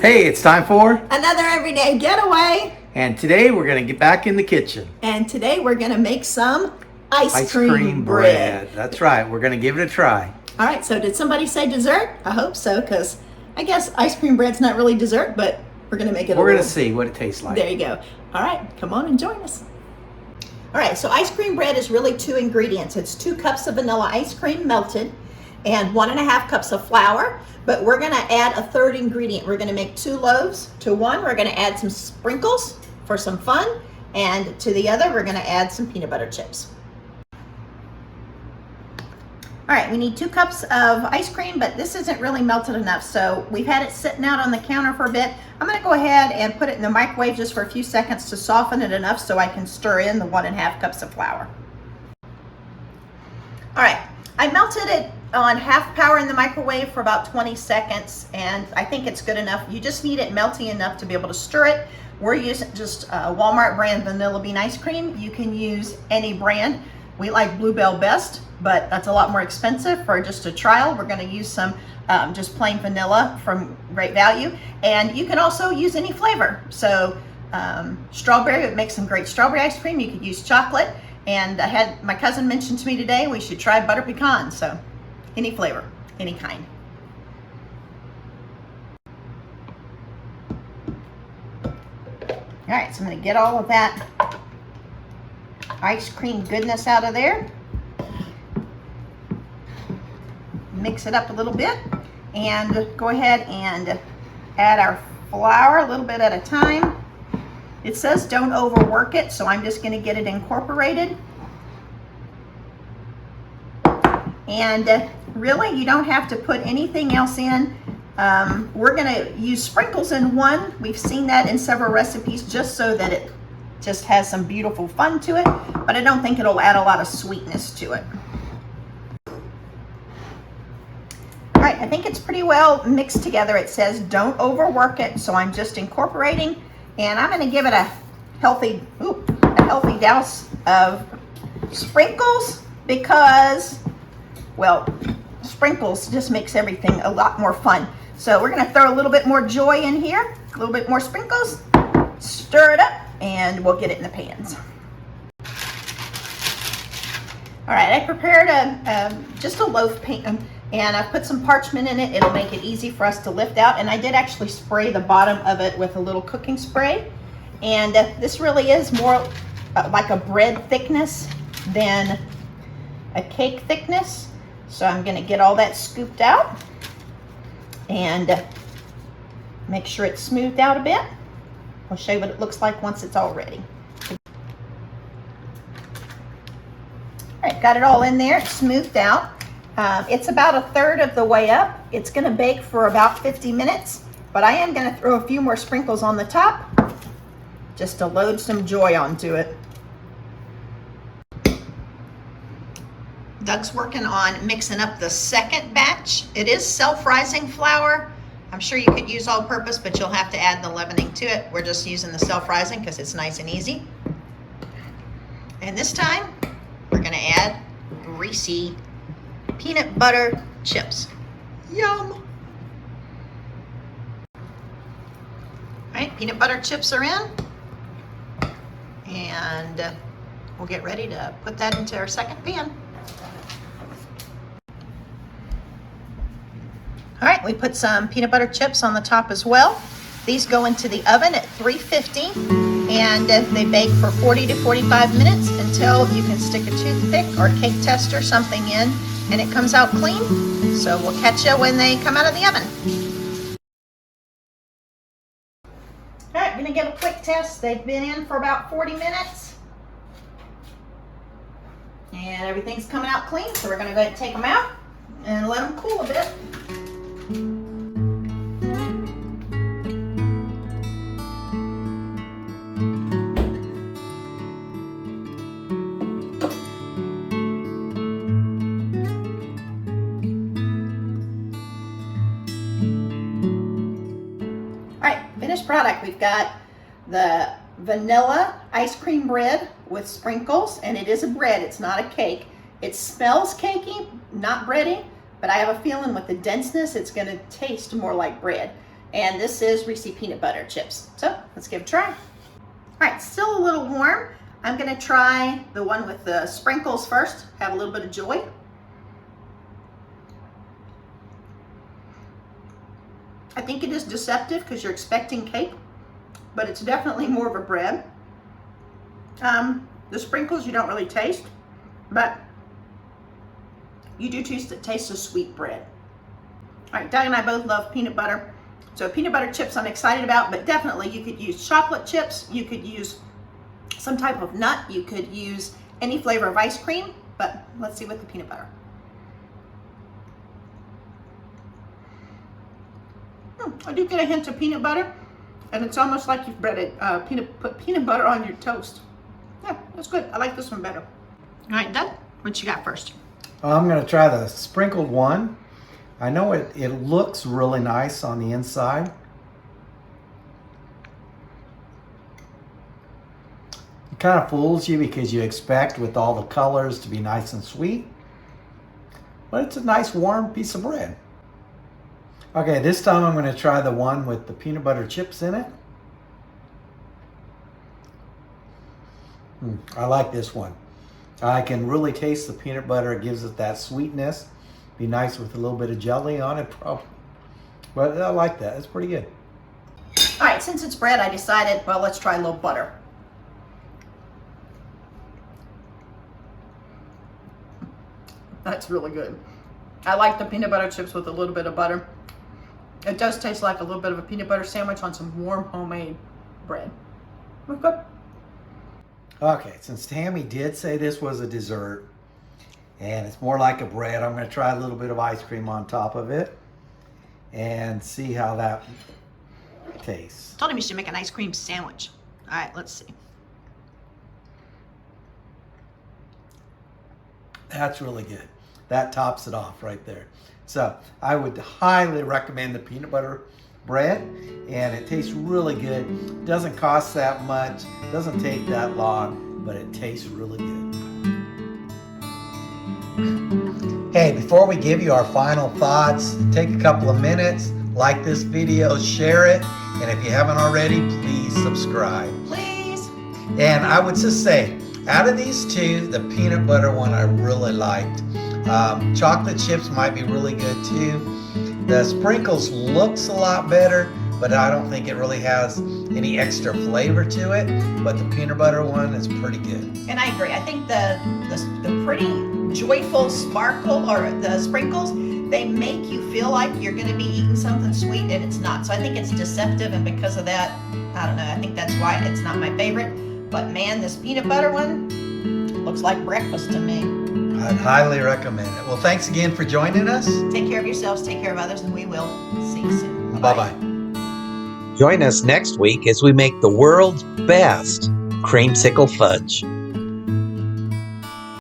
Hey, it's time for another everyday getaway. And today we're going to get back in the kitchen. And today we're going to make some ice cream bread. That's right. We're going to give it a try. All right, so did somebody say dessert? I hope so, because I guess ice cream bread's not really dessert, but we're going to make it We're going to see what it tastes like. There you go. All right, come on and join us. All right, so ice cream bread is really 2 ingredients. It's 2 cups of vanilla ice cream melted and 1.5 cups of flour. But we're gonna add a 3rd ingredient. We're gonna make 2 loaves. To one, we're gonna add some sprinkles for some fun. And to the other, we're gonna add some peanut butter chips. All right, we need 2 cups of ice cream, but this isn't really melted enough. So we've had it sitting out on the counter for a bit. I'm gonna go ahead and put it in the microwave just for a few seconds to soften it enough so I can stir in the 1.5 cups of flour. All right, I melted it on half power in the microwave for about 20 seconds, and I think it's good enough. You just need it melty enough to be able to stir it. We're using just Walmart brand vanilla bean ice cream. You can use any brand. We like Bluebell best, but that's a lot more expensive. For just a trial, we're gonna use some just plain vanilla from Great Value, and you can also use any flavor. So strawberry would make some great strawberry ice cream. You could use chocolate, and I had my cousin mention to me today we should try butter pecan. So any flavor, any kind. All right, so I'm gonna get all of that ice cream goodness out of there. Mix it up a little bit and go ahead and add our flour a little bit at a time. It says don't overwork it, so I'm just gonna get it incorporated. And really, you don't have to put anything else in. We're gonna use sprinkles in one. We've seen that in several recipes just so that it just has some beautiful fun to it, but I don't think it'll add a lot of sweetness to it. All right, I think it's pretty well mixed together. It says don't overwork it, so I'm just incorporating, and I'm gonna give it a healthy douse of sprinkles because, well, sprinkles just makes everything a lot more fun. So we're gonna throw a little bit more joy in here, a little bit more sprinkles, stir it up, and we'll get it in the pans. All right, I prepared just a loaf pan, and I put some parchment in it. It'll make it easy for us to lift out, and I did actually spray the bottom of it with a little cooking spray. And this really is more like a bread thickness than a cake thickness. So I'm gonna get all that scooped out and make sure it's smoothed out a bit. I'll show you what it looks like once it's all ready. All right, got it all in there, it's smoothed out. It's about 1/3 of the way up. It's gonna bake for about 50 minutes, but I am gonna throw a few more sprinkles on the top just to load some joy onto it. Doug's working on mixing up the 2nd batch. It is self-rising flour. I'm sure you could use all-purpose, but you'll have to add the leavening to it. We're just using the self-rising because it's nice and easy. And this time, we're gonna add greasy peanut butter chips. Yum! All right, peanut butter chips are in. And we'll get ready to put that into our 2nd pan. All right, we put some peanut butter chips on the top as well. These go into the oven at 350, and they bake for 40 to 45 minutes until you can stick a toothpick or cake tester, something in, and it comes out clean. So we'll catch you when they come out of the oven. All right, I'm gonna give a quick test. They've been in for about 40 minutes. And everything's coming out clean, so we're gonna go ahead and take them out and let them cool a bit. All right, finished product. We've got the vanilla ice cream bread with sprinkles, and it is a bread, it's not a cake. It smells cakey, not bready, but I have a feeling with the denseness, it's gonna taste more like bread. And this is Reese peanut butter chips. So let's give it a try. All right, still a little warm. I'm gonna try the one with the sprinkles first. Have a little bit of joy. I think it is deceptive because you're expecting cake, but it's definitely more of a bread. The sprinkles you don't really taste, but you do taste the sweet bread. All right, Doug and I both love peanut butter. So peanut butter chips I'm excited about, but definitely you could use chocolate chips, you could use some type of nut, you could use any flavor of ice cream, but let's see with the peanut butter. I do get a hint of peanut butter, and it's almost like you've put peanut butter on your toast. Yeah, that's good. I like this one better. All right, Doug, what you got first? I'm going to try the sprinkled one. I know it looks really nice on the inside. It kind of fools you because you expect with all the colors to be nice and sweet. But it's a nice warm piece of bread. Okay, this time I'm going to try the one with the peanut butter chips in it. I like this one. I can really taste the peanut butter. It gives it that sweetness. Be nice with a little bit of jelly on it, probably. But I like that. It's pretty good. All right, since it's bread, I decided, well, let's try a little butter. That's really good. I like the peanut butter chips with a little bit of butter. It does taste like a little bit of a peanut butter sandwich on some warm homemade bread. That's good. Okay, since Tammy did say this was a dessert, and it's more like a bread, I'm going to try a little bit of ice cream on top of it and see how that tastes. Told him you should make an ice cream sandwich. All right, let's see. That's really good. That tops it off right there. So I would highly recommend the peanut butter bread, and it tastes really good. Doesn't cost that much, doesn't take that long, but it tastes really good. Hey, before we give you our final thoughts, take a couple of minutes, like this video, share it, and if you haven't already, please subscribe. Please. And I would just say, out of these two, the peanut butter one I really liked. Chocolate chips might be really good too. The sprinkles looks a lot better, but I don't think it really has any extra flavor to it. But the peanut butter one is pretty good. And I agree. I think the pretty joyful sparkle or the sprinkles, they make you feel like you're going to be eating something sweet, and it's not. So I think it's deceptive, and because of that, I don't know. I think that's why it's not my favorite. But man, this peanut butter one looks like breakfast to me. I'd highly recommend it. Well, thanks again for joining us. Take care of yourselves, take care of others, and we will see you soon. Bye-bye. Join us next week as we make the world's best creamsicle fudge.